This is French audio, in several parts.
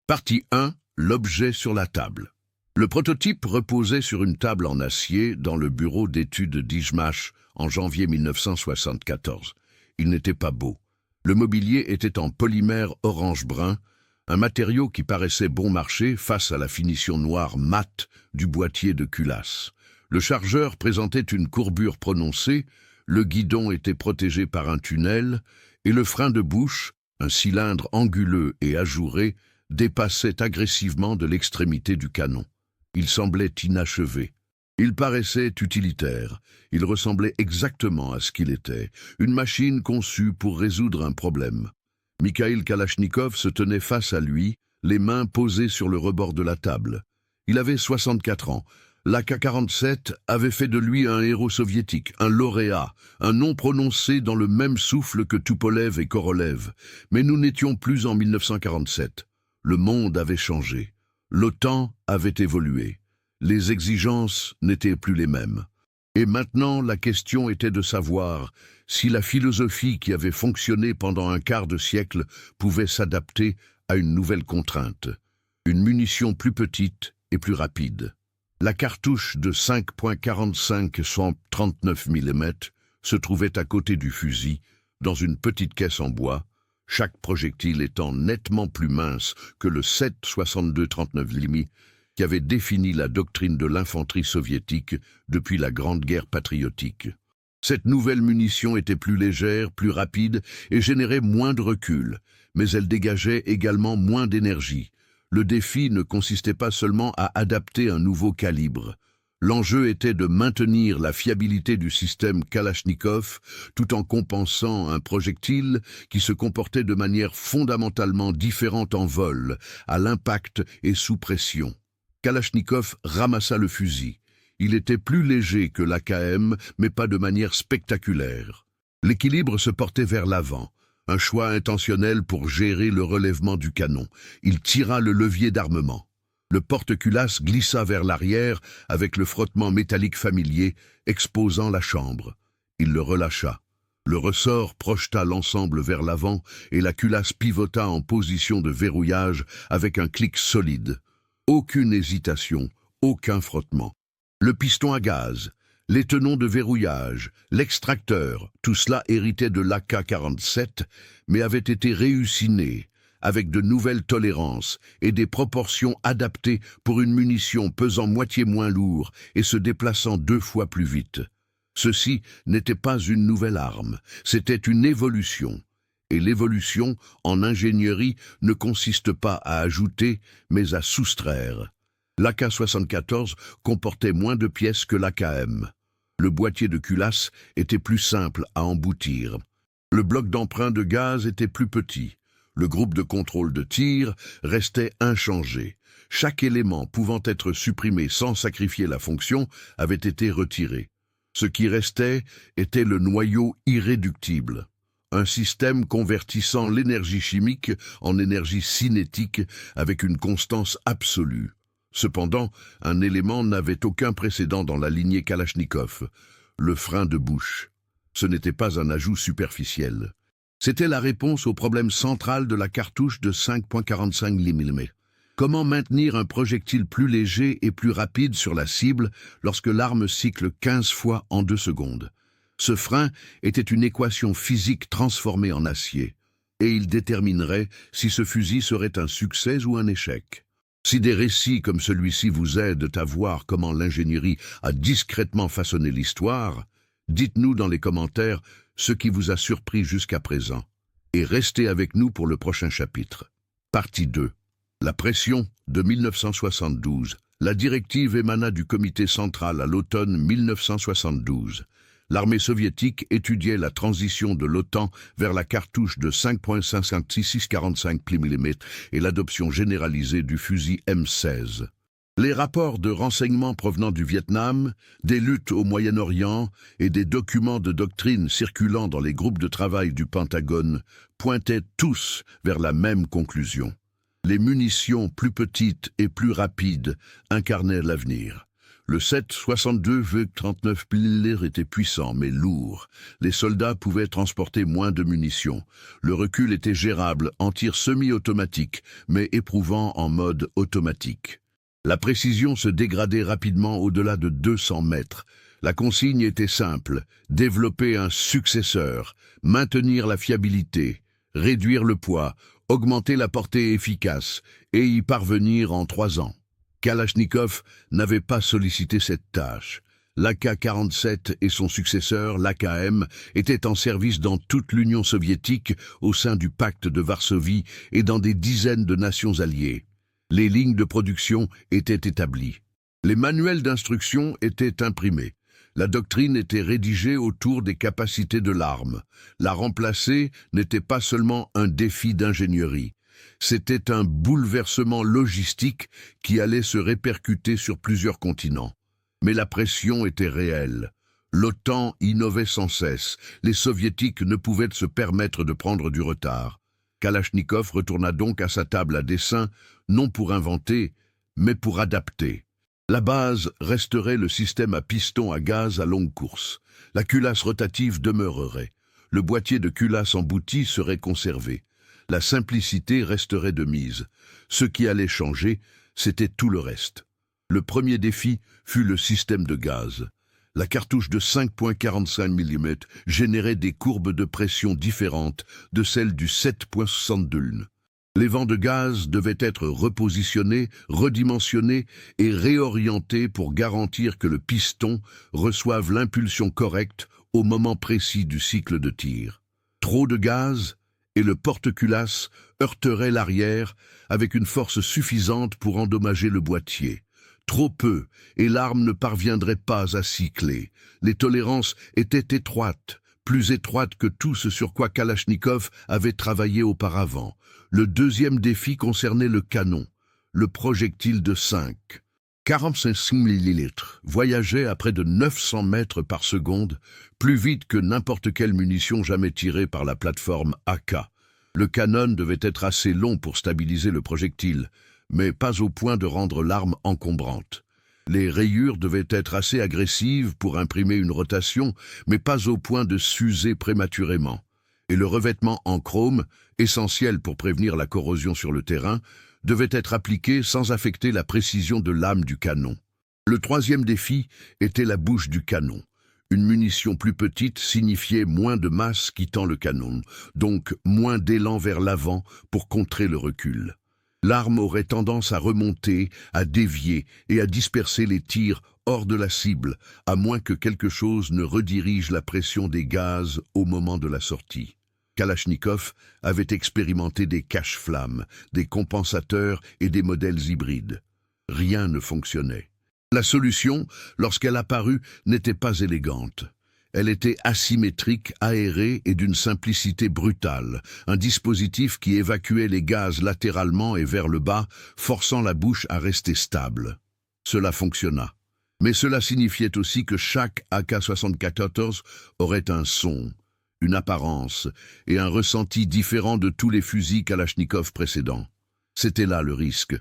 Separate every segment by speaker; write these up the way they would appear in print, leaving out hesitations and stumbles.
Speaker 1: Partie 1. L'objet sur la table. Le prototype reposait sur une table en acier dans le bureau d'études d'Ijmash en janvier 1974. Il n'était pas beau. Le mobilier était en polymère orange-brun, un matériau qui paraissait bon marché face à la finition noire mate du boîtier de culasse. Le chargeur présentait une courbure prononcée, le guidon était protégé par un tunnel, et le frein de bouche, un cylindre anguleux et ajouré, dépassait agressivement de l'extrémité du canon. Il semblait inachevé. Il paraissait utilitaire. Il ressemblait exactement à ce qu'il était, une machine conçue pour résoudre un problème. Mikhail Kalachnikov se tenait face à lui, les mains posées sur le rebord de la table. Il avait 64 ans. L'Ak-47 avait fait de lui un héros soviétique, un lauréat, un nom prononcé dans le même souffle que Tupolev et Korolev. Mais nous n'étions plus en 1947. Le monde avait changé. L'OTAN avait évolué. Les exigences n'étaient plus les mêmes. Et maintenant, la question était de savoir si la philosophie qui avait fonctionné pendant un quart de siècle pouvait s'adapter à une nouvelle contrainte. Une munition plus petite et plus rapide. La cartouche de 5.45 139 mm se trouvait à côté du fusil, dans une petite caisse en bois, chaque projectile étant nettement plus mince que le 7,62 39 mm qui avait défini la doctrine de l'infanterie soviétique depuis la Grande Guerre patriotique. Cette nouvelle munition était plus légère, plus rapide et générait moins de recul, mais elle dégageait également moins d'énergie. Le défi ne consistait pas seulement à adapter un nouveau calibre. L'enjeu était de maintenir la fiabilité du système Kalachnikov tout en compensant un projectile qui se comportait de manière fondamentalement différente en vol, à l'impact et sous pression. Kalachnikov ramassa le fusil. Il était plus léger que l'AKM, mais pas de manière spectaculaire. L'équilibre se portait vers l'avant. Un choix intentionnel pour gérer le relèvement du canon. Il tira le levier d'armement. Le porte-culasse glissa vers l'arrière avec le frottement métallique familier, exposant la chambre. Il le relâcha. Le ressort projeta l'ensemble vers l'avant et la culasse pivota en position de verrouillage avec un clic solide. Aucune hésitation, aucun frottement. Le piston à gaz, les tenons de verrouillage, l'extracteur, tout cela héritait de l'Ak-47, mais avait été réussiné, avec de nouvelles tolérances et des proportions adaptées pour une munition pesant moitié moins lourd et se déplaçant 2 fois plus vite. Ceci n'était pas une nouvelle arme, c'était une évolution. Et l'évolution, en ingénierie, ne consiste pas à ajouter, mais à soustraire. L'Ak-74 comportait moins de pièces que l'AKM. Le boîtier de culasse était plus simple à emboutir. Le bloc d'emprunt de gaz était plus petit. Le groupe de contrôle de tir restait inchangé. Chaque élément pouvant être supprimé sans sacrifier la fonction avait été retiré. Ce qui restait était le noyau irréductible. Un système convertissant l'énergie chimique en énergie cinétique avec une constance absolue. Cependant, un élément n'avait aucun précédent dans la lignée Kalachnikov, le frein de bouche. Ce n'était pas un ajout superficiel. C'était la réponse au problème central de la cartouche de 5.45 mm. Comment maintenir un projectile plus léger et plus rapide sur la cible lorsque l'arme cycle 15 fois en 2 secondes? Ce frein était une équation physique transformée en acier, et il déterminerait si ce fusil serait un succès ou un échec. Si des récits comme celui-ci vous aident à voir comment l'ingénierie a discrètement façonné l'histoire, dites-nous dans les commentaires ce qui vous a surpris jusqu'à présent, et restez avec nous pour le prochain chapitre. Partie 2. La pression de 1972. La directive émana du comité central à l'automne 1972. L'armée soviétique étudiait la transition de l'OTAN vers la cartouche de 5.56 mm et l'adoption généralisée du fusil M16. Les rapports de renseignements provenant du Vietnam, des luttes au Moyen-Orient et des documents de doctrine circulant dans les groupes de travail du Pentagone pointaient tous vers la même conclusion. Les munitions plus petites et plus rapides incarnaient l'avenir. Le 7,62,39 mm était puissant mais lourd. Les soldats pouvaient transporter moins de munitions. Le recul était gérable en tir semi-automatique, mais éprouvant en mode automatique. La précision se dégradait rapidement au-delà de 200 mètres. La consigne était simple, développer un successeur, maintenir la fiabilité, réduire le poids, augmenter la portée efficace et y parvenir en 3 ans. Kalachnikov n'avait pas sollicité cette tâche. L'Ak-47 et son successeur, l'AKM, étaient en service dans toute l'Union soviétique, au sein du pacte de Varsovie et dans des dizaines de nations alliées. Les lignes de production étaient établies. Les manuels d'instruction étaient imprimés. La doctrine était rédigée autour des capacités de l'arme. La remplacer n'était pas seulement un défi d'ingénierie. C'était un bouleversement logistique qui allait se répercuter sur plusieurs continents. Mais la pression était réelle. L'OTAN innovait sans cesse. Les Soviétiques ne pouvaient se permettre de prendre du retard. Kalachnikov retourna donc à sa table à dessin, non pour inventer, mais pour adapter. La base resterait le système à piston à gaz à longue course. La culasse rotative demeurerait. Le boîtier de culasse embouti serait conservé. La simplicité resterait de mise. Ce qui allait changer, c'était tout le reste. Le premier défi fut le système de gaz. La cartouche de 5,45 mm générait des courbes de pression différentes de celles du 7,62 mm. Les vents de gaz devaient être repositionnés, redimensionnés et réorientés pour garantir que le piston reçoive l'impulsion correcte au moment précis du cycle de tir. Trop de gaz et le porte-culasse heurterait l'arrière avec une force suffisante pour endommager le boîtier. Trop peu, et l'arme ne parviendrait pas à cycler. Les tolérances étaient étroites, plus étroites que tout ce sur quoi Kalachnikov avait travaillé auparavant. Le deuxième défi concernait le canon, le projectile de 45 mm, voyageait à près de 900 mètres par seconde, plus vite que n'importe quelle munition jamais tirée par la plateforme AK. Le canon devait être assez long pour stabiliser le projectile, mais pas au point de rendre l'arme encombrante. Les rayures devaient être assez agressives pour imprimer une rotation, mais pas au point de s'user prématurément. Et le revêtement en chrome, essentiel pour prévenir la corrosion sur le terrain, devait être appliqué sans affecter la précision de l'âme du canon. Le troisième défi était la bouche du canon. Une munition plus petite signifiait moins de masse quittant le canon, donc moins d'élan vers l'avant pour contrer le recul. L'arme aurait tendance à remonter, à dévier et à disperser les tirs hors de la cible, à moins que quelque chose ne redirige la pression des gaz au moment de la sortie. Kalachnikov avait expérimenté des cache-flammes, des compensateurs et des modèles hybrides. Rien ne fonctionnait. La solution, lorsqu'elle apparut, n'était pas élégante. Elle était asymétrique, aérée et d'une simplicité brutale, un dispositif qui évacuait les gaz latéralement et vers le bas, forçant la bouche à rester stable. Cela fonctionna. Mais cela signifiait aussi que chaque AK-74 aurait un son, une apparence et un ressenti différent de tous les fusils Kalachnikov précédents. C'était là le risque.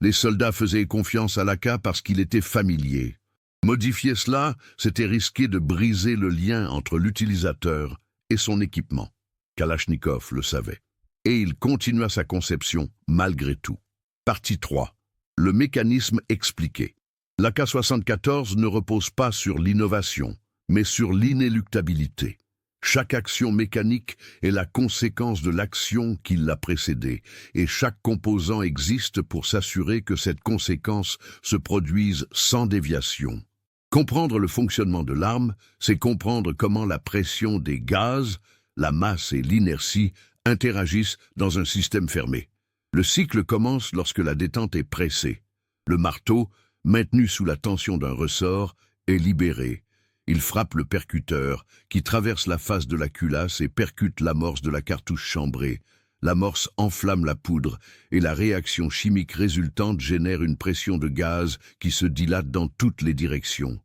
Speaker 1: Les soldats faisaient confiance à l'AK parce qu'il était familier. Modifier cela, c'était risquer de briser le lien entre l'utilisateur et son équipement. Kalachnikov le savait. Et il continua sa conception malgré tout. Partie 3. Le mécanisme expliqué. L'AK-74 ne repose pas sur l'innovation, mais sur l'inéluctabilité. Chaque action mécanique est la conséquence de l'action qui l'a précédée, et chaque composant existe pour s'assurer que cette conséquence se produise sans déviation. Comprendre le fonctionnement de l'arme, c'est comprendre comment la pression des gaz, la masse et l'inertie interagissent dans un système fermé. Le cycle commence lorsque la détente est pressée. Le marteau, maintenu sous la tension d'un ressort, est libéré. Il frappe le percuteur, qui traverse la face de la culasse et percute l'amorce de la cartouche chambrée. L'amorce enflamme la poudre, et la réaction chimique résultante génère une pression de gaz qui se dilate dans toutes les directions.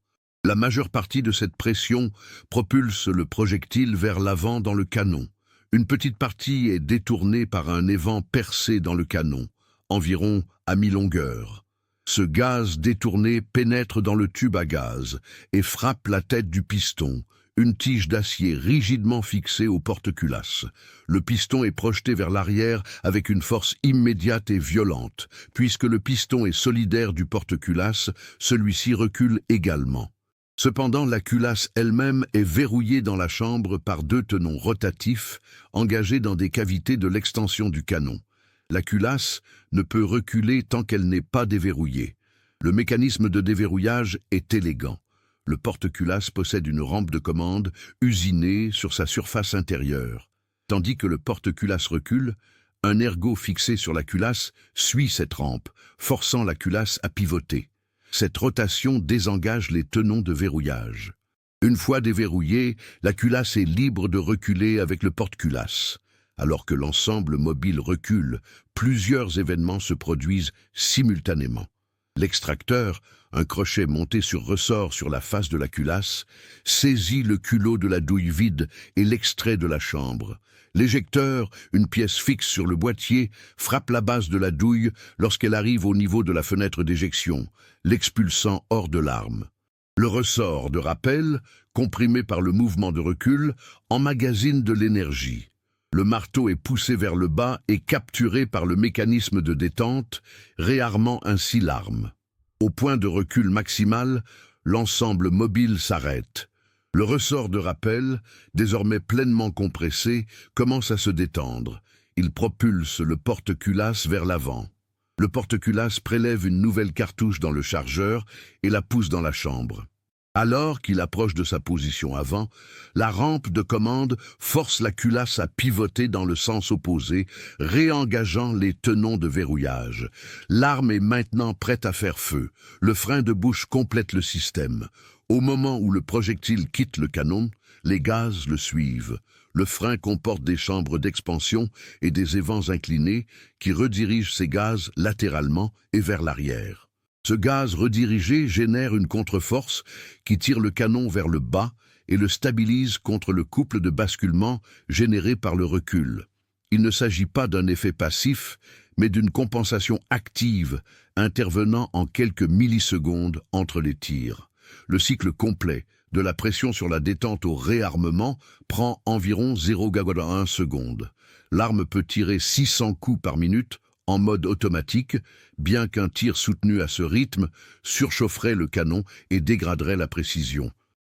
Speaker 1: La majeure partie de cette pression propulse le projectile vers l'avant dans le canon. Une petite partie est détournée par un évent percé dans le canon, environ à mi-longueur. Ce gaz détourné pénètre dans le tube à gaz et frappe la tête du piston, une tige d'acier rigidement fixée au porte-culasse. Le piston est projeté vers l'arrière avec une force immédiate et violente. Puisque le piston est solidaire du porte-culasse, celui-ci recule également. Cependant, la culasse elle-même est verrouillée dans la chambre par deux tenons rotatifs engagés dans des cavités de l'extension du canon. La culasse ne peut reculer tant qu'elle n'est pas déverrouillée. Le mécanisme de déverrouillage est élégant. Le porte-culasse possède une rampe de commande usinée sur sa surface intérieure. Tandis que le porte-culasse recule, un ergot fixé sur la culasse suit cette rampe, forçant la culasse à pivoter. Cette rotation désengage les tenons de verrouillage. Une fois déverrouillée, la culasse est libre de reculer avec le porte-culasse. Alors que l'ensemble mobile recule, plusieurs événements se produisent simultanément. L'extracteur, un crochet monté sur ressort sur la face de la culasse, saisit le culot de la douille vide et l'extrait de la chambre. L'éjecteur, une pièce fixe sur le boîtier, frappe la base de la douille lorsqu'elle arrive au niveau de la fenêtre d'éjection, l'expulsant hors de l'arme. Le ressort de rappel, comprimé par le mouvement de recul, emmagasine de l'énergie. Le marteau est poussé vers le bas et capturé par le mécanisme de détente, réarmant ainsi l'arme. Au point de recul maximal, l'ensemble mobile s'arrête. Le ressort de rappel, désormais pleinement compressé, commence à se détendre. Il propulse le porte-culasse vers l'avant. Le porte-culasse prélève une nouvelle cartouche dans le chargeur et la pousse dans la chambre. Alors qu'il approche de sa position avant, la rampe de commande force la culasse à pivoter dans le sens opposé, réengageant les tenons de verrouillage. L'arme est maintenant prête à faire feu. Le frein de bouche complète le système. Au moment où le projectile quitte le canon, les gaz le suivent. Le frein comporte des chambres d'expansion et des évents inclinés qui redirigent ces gaz latéralement et vers l'arrière. Ce gaz redirigé génère une contre-force qui tire le canon vers le bas et le stabilise contre le couple de basculement généré par le recul. Il ne s'agit pas d'un effet passif, mais d'une compensation active intervenant en quelques millisecondes entre les tirs. Le cycle complet, de la pression sur la détente au réarmement, prend environ 0,1 seconde. L'arme peut tirer 600 coups par minute en mode automatique, bien qu'un tir soutenu à ce rythme surchaufferait le canon et dégraderait la précision.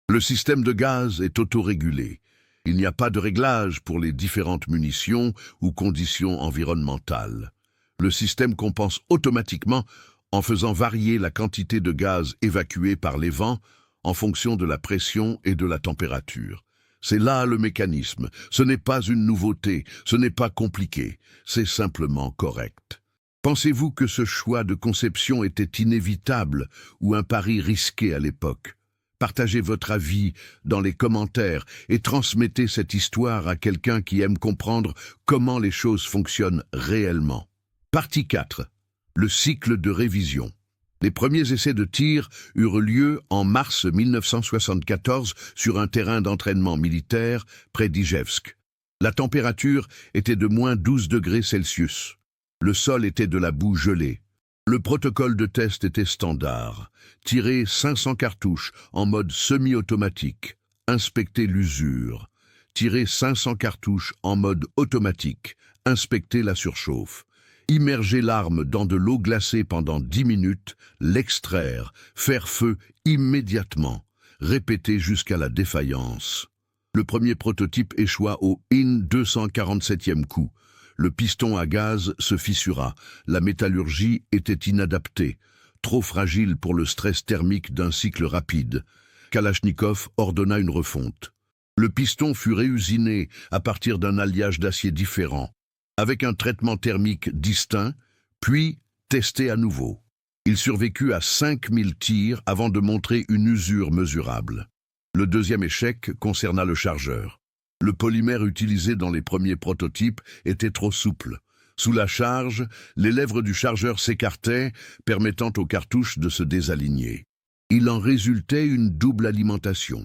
Speaker 1: Le système de gaz est autorégulé. Il n'y a pas de réglage pour les différentes munitions ou conditions environnementales. Le système compense automatiquement en faisant varier la quantité de gaz évacuée par les vents en fonction de la pression et de la température. C'est là le mécanisme. Ce n'est pas une nouveauté, ce n'est pas compliqué, c'est simplement correct. Pensez-vous que ce choix de conception était inévitable ou un pari risqué à l'époque? Partagez votre avis dans les commentaires et transmettez cette histoire à quelqu'un qui aime comprendre comment les choses fonctionnent réellement. Partie 4. Le cycle de révision. Les premiers essais de tir eurent lieu en mars 1974 sur un terrain d'entraînement militaire près d'Ijevsk. La température était de moins 12 degrés Celsius. Le sol était de la boue gelée. Le protocole de test était standard. Tirer 500 cartouches en mode semi-automatique. Inspecter l'usure. Tirer 500 cartouches en mode automatique. Inspecter la surchauffe. Immerger l'arme dans de l'eau glacée pendant 10 minutes, l'extraire, faire feu immédiatement, répéter jusqu'à la défaillance. Le premier prototype échoua au IN-247e coup. Le piston à gaz se fissura, la métallurgie était inadaptée, trop fragile pour le stress thermique d'un cycle rapide. Kalachnikov ordonna une refonte. Le piston fut réusiné à partir d'un alliage d'acier différent, avec un traitement thermique distinct, puis testé à nouveau. Il survécut à 5000 tirs avant de montrer une usure mesurable. Le deuxième échec concerna le chargeur. Le polymère utilisé dans les premiers prototypes était trop souple. Sous la charge, les lèvres du chargeur s'écartaient, permettant aux cartouches de se désaligner. Il en résultait une double alimentation.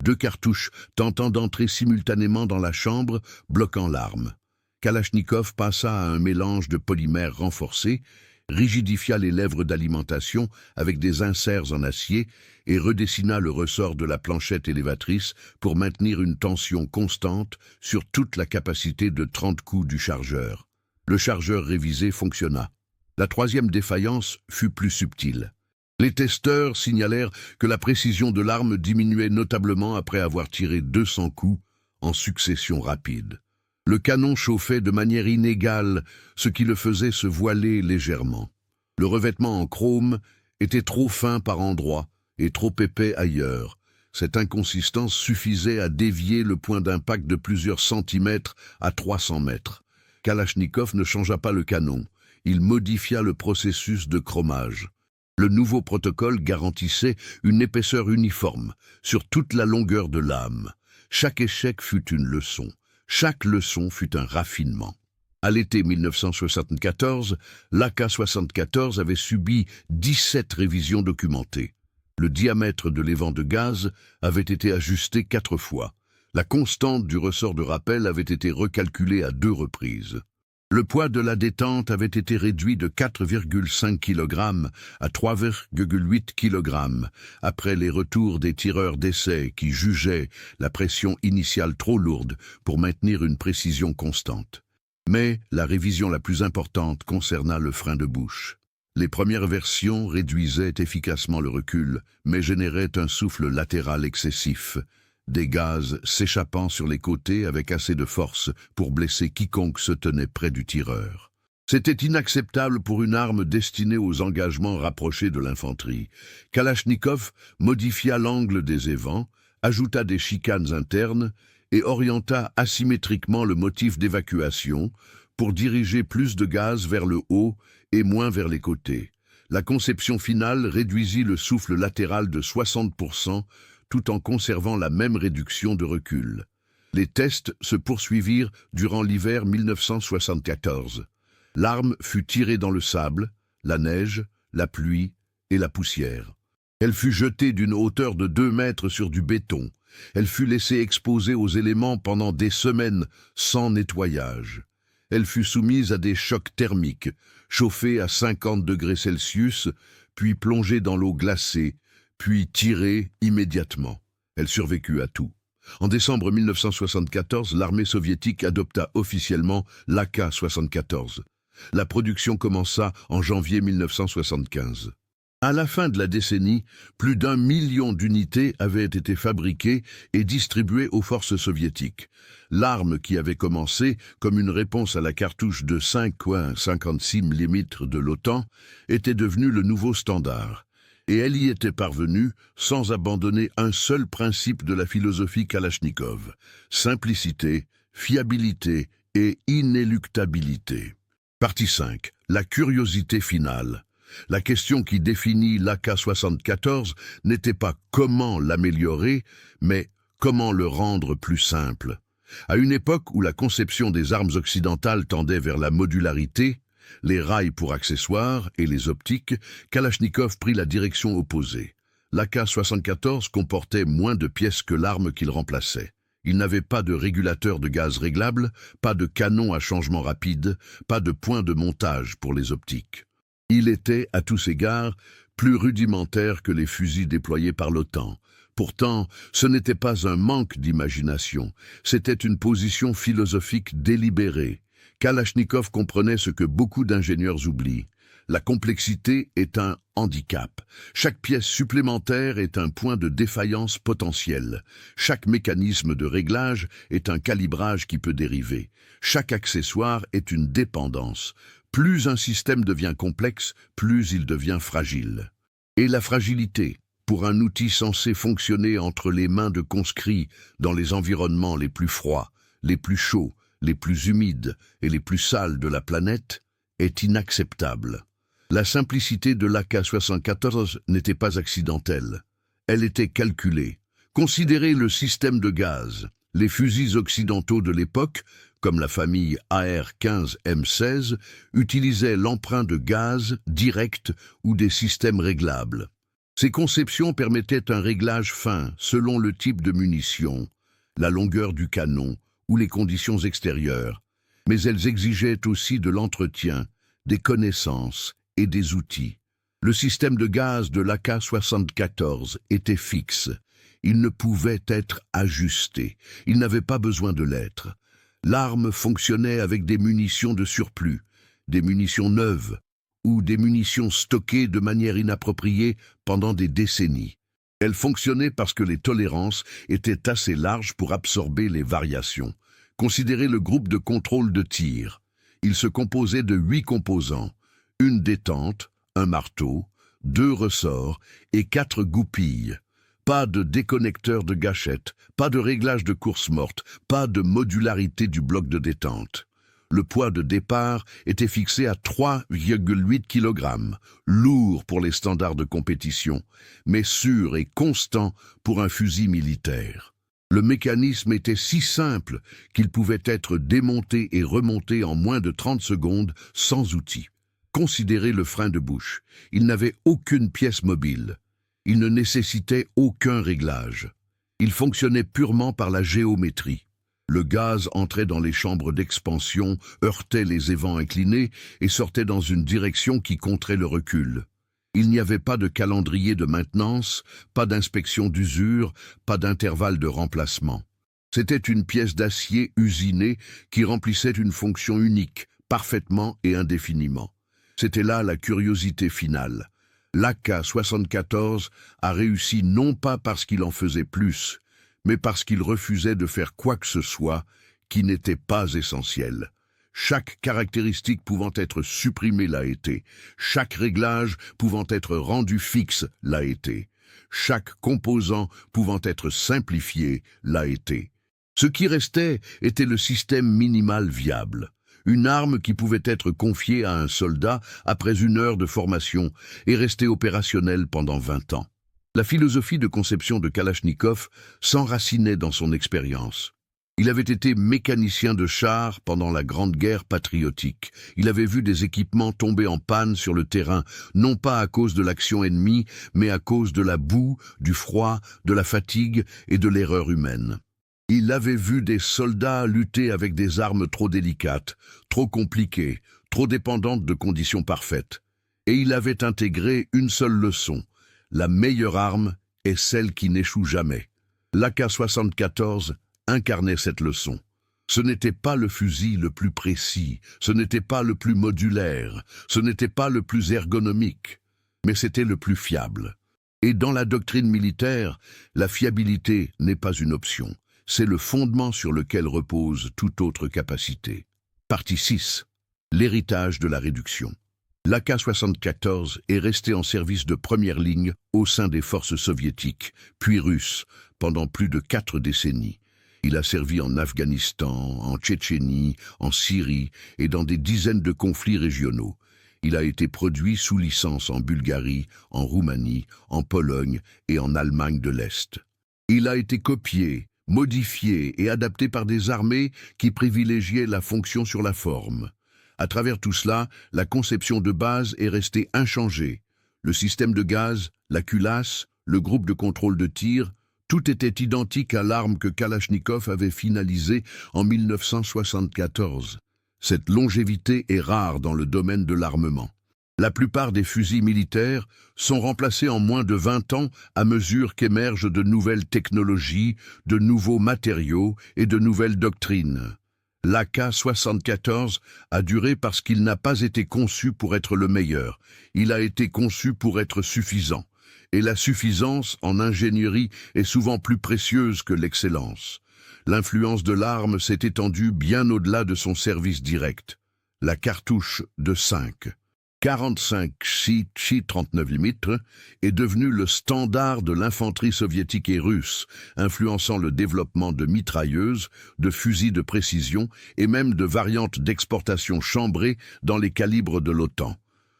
Speaker 1: 2 cartouches tentant d'entrer simultanément dans la chambre, bloquant l'arme. Kalachnikov passa à un mélange de polymère renforcé, rigidifia les lèvres d'alimentation avec des inserts en acier et redessina le ressort de la planchette élévatrice pour maintenir une tension constante sur toute la capacité de 30 coups du chargeur. Le chargeur révisé fonctionna. La troisième défaillance fut plus subtile. Les testeurs signalèrent que la précision de l'arme diminuait notablement après avoir tiré 200 coups en succession rapide. Le canon chauffait de manière inégale, ce qui le faisait se voiler légèrement. Le revêtement en chrome était trop fin par endroits et trop épais ailleurs. Cette inconsistance suffisait à dévier le point d'impact de plusieurs centimètres à 300 mètres. Kalachnikov ne changea pas le canon. Il modifia le processus de chromage. Le nouveau protocole garantissait une épaisseur uniforme sur toute la longueur de lame. Chaque échec fut une leçon. Chaque leçon fut un raffinement. À l'été 1974, l'Ak-74 avait subi 17 révisions documentées. Le diamètre de l'évent de gaz avait été ajusté 4 fois. La constante du ressort de rappel avait été recalculée à 2 reprises. Le poids de la détente avait été réduit de 4,5 kg à 3,8 kg après les retours des tireurs d'essai qui jugeaient la pression initiale trop lourde pour maintenir une précision constante. Mais la révision la plus importante concerna le frein de bouche. Les premières versions réduisaient efficacement le recul, mais généraient un souffle latéral excessif, des gaz s'échappant sur les côtés avec assez de force pour blesser quiconque se tenait près du tireur. C'était inacceptable pour une arme destinée aux engagements rapprochés de l'infanterie. Kalachnikov modifia l'angle des évents, ajouta des chicanes internes et orienta asymétriquement le motif d'évacuation pour diriger plus de gaz vers le haut et moins vers les côtés. La conception finale réduisit le souffle latéral de 60%, tout en conservant la même réduction de recul. Les tests se poursuivirent durant l'hiver 1974. L'arme fut tirée dans le sable, la neige, la pluie et la poussière. Elle fut jetée d'une hauteur de 2 mètres sur du béton. Elle fut laissée exposée aux éléments pendant des semaines sans nettoyage. Elle fut soumise à des chocs thermiques, chauffée à 50 degrés Celsius, puis plongée dans l'eau glacée, puis tirée immédiatement. Elle survécut à tout. En décembre 1974, l'armée soviétique adopta officiellement l'Ak-74. La production commença en janvier 1975. À la fin de la décennie, plus d'1 million d'unités avaient été fabriquées et distribuées aux forces soviétiques. L'arme qui avait commencé comme une réponse à la cartouche de 5,56 mm de l'OTAN était devenue le nouveau standard. Et elle y était parvenue sans abandonner un seul principe de la philosophie Kalachnikov: simplicité, fiabilité et inéluctabilité. Partie 5. La curiosité finale. La question qui définit l'Ak-74 n'était pas comment l'améliorer, mais comment le rendre plus simple. À une époque où la conception des armes occidentales tendait vers la modularité, les rails pour accessoires et les optiques, Kalachnikov prit la direction opposée. L'Ak-74 comportait moins de pièces que l'arme qu'il remplaçait. Il n'avait pas de régulateur de gaz réglable, pas de canon à changement rapide, pas de point de montage pour les optiques. Il était, à tous égards, plus rudimentaire que les fusils déployés par l'OTAN. Pourtant, ce n'était pas un manque d'imagination, c'était une position philosophique délibérée. Kalachnikov comprenait ce que beaucoup d'ingénieurs oublient. La complexité est un handicap. Chaque pièce supplémentaire est un point de défaillance potentiel. Chaque mécanisme de réglage est un calibrage qui peut dériver. Chaque accessoire est une dépendance. Plus un système devient complexe, plus il devient fragile. Et la fragilité, pour un outil censé fonctionner entre les mains de conscrits dans les environnements les plus froids, les plus chauds, les plus humides et les plus sales de la planète, est inacceptable. La simplicité de l'Ak-74 n'était pas accidentelle. Elle était calculée. Considérez le système de gaz. Les fusils occidentaux de l'époque, comme la famille AR-15M16, utilisaient l'emprunt de gaz direct ou des systèmes réglables. Ces conceptions permettaient un réglage fin selon le type de munition, la longueur du canon ou les conditions extérieures, mais elles exigeaient aussi de l'entretien, des connaissances et des outils. Le système de gaz de l'Ak-74 était fixe. Il ne pouvait être ajusté. Il n'avait pas besoin de l'être. L'arme fonctionnait avec des munitions de surplus, des munitions neuves ou des munitions stockées de manière inappropriée pendant des décennies. Elle fonctionnait parce que les tolérances étaient assez larges pour absorber les variations. Considérez le groupe de contrôle de tir. Il se composait de 8 composants, une détente, un marteau, 2 ressorts et 4 goupilles. Pas de déconnecteur de gâchette, pas de réglage de course morte, pas de modularité du bloc de détente. Le poids de départ était fixé à 3,8 kg, lourd pour les standards de compétition, mais sûr et constant pour un fusil militaire. Le mécanisme était si simple qu'il pouvait être démonté et remonté en moins de 30 secondes sans outil. Considérez le frein de bouche. Il n'avait aucune pièce mobile. Il ne nécessitait aucun réglage. Il fonctionnait purement par la géométrie. Le gaz entrait dans les chambres d'expansion, heurtait les évents inclinés et sortait dans une direction qui contrait le recul. Il n'y avait pas de calendrier de maintenance, pas d'inspection d'usure, pas d'intervalle de remplacement. C'était une pièce d'acier usinée qui remplissait une fonction unique, parfaitement et indéfiniment. C'était là la curiosité finale. L'Ak-74 a réussi non pas parce qu'il en faisait plus, mais parce qu'il refusait de faire quoi que ce soit qui n'était pas essentiel. Chaque caractéristique pouvant être supprimée l'a été. Chaque réglage pouvant être rendu fixe l'a été. Chaque composant pouvant être simplifié l'a été. Ce qui restait était le système minimal viable. Une arme qui pouvait être confiée à un soldat après 1 heure de formation et rester opérationnelle pendant 20 ans. La philosophie de conception de Kalachnikov s'enracinait dans son expérience. Il avait été mécanicien de char pendant la Grande Guerre patriotique. Il avait vu des équipements tomber en panne sur le terrain, non pas à cause de l'action ennemie, mais à cause de la boue, du froid, de la fatigue et de l'erreur humaine. Il avait vu des soldats lutter avec des armes trop délicates, trop compliquées, trop dépendantes de conditions parfaites. Et il avait intégré une seule leçon. La meilleure arme est celle qui n'échoue jamais. L'Ak-74 incarnait cette leçon. Ce n'était pas le fusil le plus précis, ce n'était pas le plus modulaire, ce n'était pas le plus ergonomique, mais c'était le plus fiable. Et dans la doctrine militaire, la fiabilité n'est pas une option. C'est le fondement sur lequel repose toute autre capacité. Partie 6. L'héritage de la réduction. L'Ak-74 est resté en service de première ligne au sein des forces soviétiques, puis russes, pendant plus de 4 décennies. Il a servi en Afghanistan, en Tchétchénie, en Syrie et dans des dizaines de conflits régionaux. Il a été produit sous licence en Bulgarie, en Roumanie, en Pologne et en Allemagne de l'Est. Il a été copié, modifié et adapté par des armées qui privilégiaient la fonction sur la forme. À travers tout cela, la conception de base est restée inchangée. Le système de gaz, la culasse, le groupe de contrôle de tir, tout était identique à l'arme que Kalachnikov avait finalisée en 1974. Cette longévité est rare dans le domaine de l'armement. La plupart des fusils militaires sont remplacés en moins de 20 ans à mesure qu'émergent de nouvelles technologies, de nouveaux matériaux et de nouvelles doctrines. L'Ak-74 a duré parce qu'il n'a pas été conçu pour être le meilleur. Il a été conçu pour être suffisant. Et la suffisance en ingénierie est souvent plus précieuse que l'excellence. L'influence de l'arme s'est étendue bien au-delà de son service direct. La cartouche de 45 Chi 39 mm est devenue le standard de l'infanterie soviétique et russe, influençant le développement de mitrailleuses, de fusils de précision et même de variantes d'exportation chambrées dans les calibres de l'OTAN.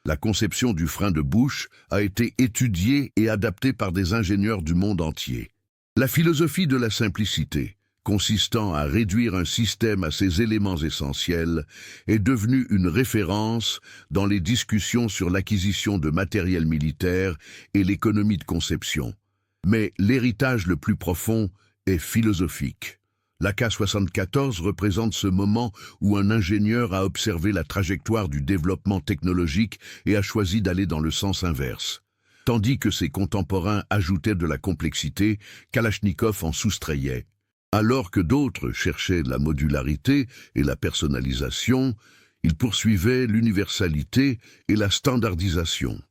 Speaker 1: La conception du frein de bouche a été étudiée et adaptée par des ingénieurs du monde entier. La philosophie de la simplicité, consistant à réduire un système à ses éléments essentiels, est devenue une référence dans les discussions sur l'acquisition de matériel militaire et l'économie de conception. Mais l'héritage le plus profond est philosophique. L'Ak-74 représente ce moment où un ingénieur a observé la trajectoire du développement technologique et a choisi d'aller dans le sens inverse. Tandis que ses contemporains ajoutaient de la complexité, Kalachnikov en soustrayait. Alors que d'autres cherchaient la modularité et la personnalisation, il poursuivait l'universalité et la standardisation.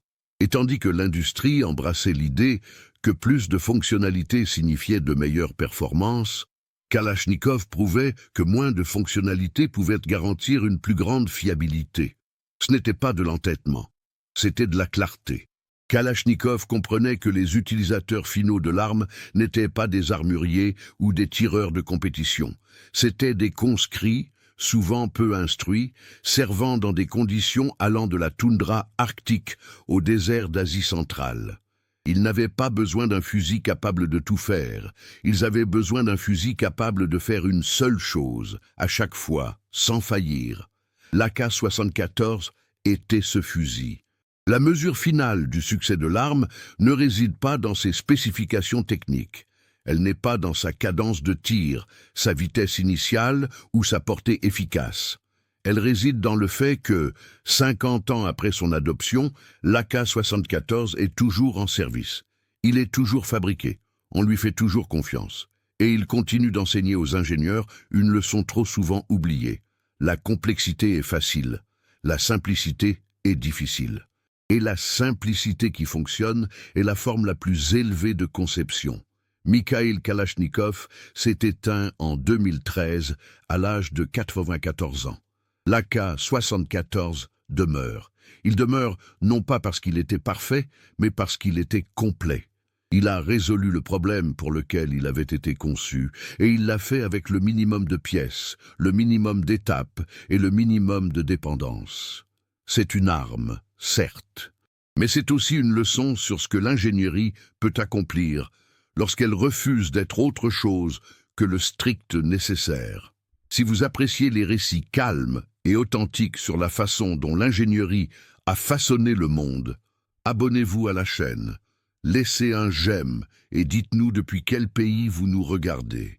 Speaker 1: Et tandis que l'industrie embrassait l'idée que plus de fonctionnalités signifiait de meilleures performances, Kalachnikov prouvait que moins de fonctionnalités pouvaient garantir une plus grande fiabilité. Ce n'était pas de l'entêtement, c'était de la clarté. Kalachnikov comprenait que les utilisateurs finaux de l'arme n'étaient pas des armuriers ou des tireurs de compétition. C'étaient des conscrits, souvent peu instruits, servant dans des conditions allant de la toundra arctique au désert d'Asie centrale. Ils n'avaient pas besoin d'un fusil capable de tout faire. Ils avaient besoin d'un fusil capable de faire une seule chose, à chaque fois, sans faillir. L'Ak-74 était ce fusil. La mesure finale du succès de l'arme ne réside pas dans ses spécifications techniques. Elle n'est pas dans sa cadence de tir, sa vitesse initiale ou sa portée efficace. Elle réside dans le fait que, 50 ans après son adoption, l'Ak-74 est toujours en service. Il est toujours fabriqué, on lui fait toujours confiance. Et il continue d'enseigner aux ingénieurs une leçon trop souvent oubliée. La complexité est facile, la simplicité est difficile. Et la simplicité qui fonctionne est la forme la plus élevée de conception. Mikhail Kalachnikov s'est éteint en 2013 à l'âge de 94 ans. L'Ak-74 demeure. Il demeure non pas parce qu'il était parfait, mais parce qu'il était complet. Il a résolu le problème pour lequel il avait été conçu, et il l'a fait avec le minimum de pièces, le minimum d'étapes et le minimum de dépendance. C'est une arme, certes, mais c'est aussi une leçon sur ce que l'ingénierie peut accomplir lorsqu'elle refuse d'être autre chose que le strict nécessaire. Si vous appréciez les récits calmes et authentiques sur la façon dont l'ingénierie a façonné le monde, abonnez-vous à la chaîne, laissez un j'aime et dites-nous depuis quel pays vous nous regardez.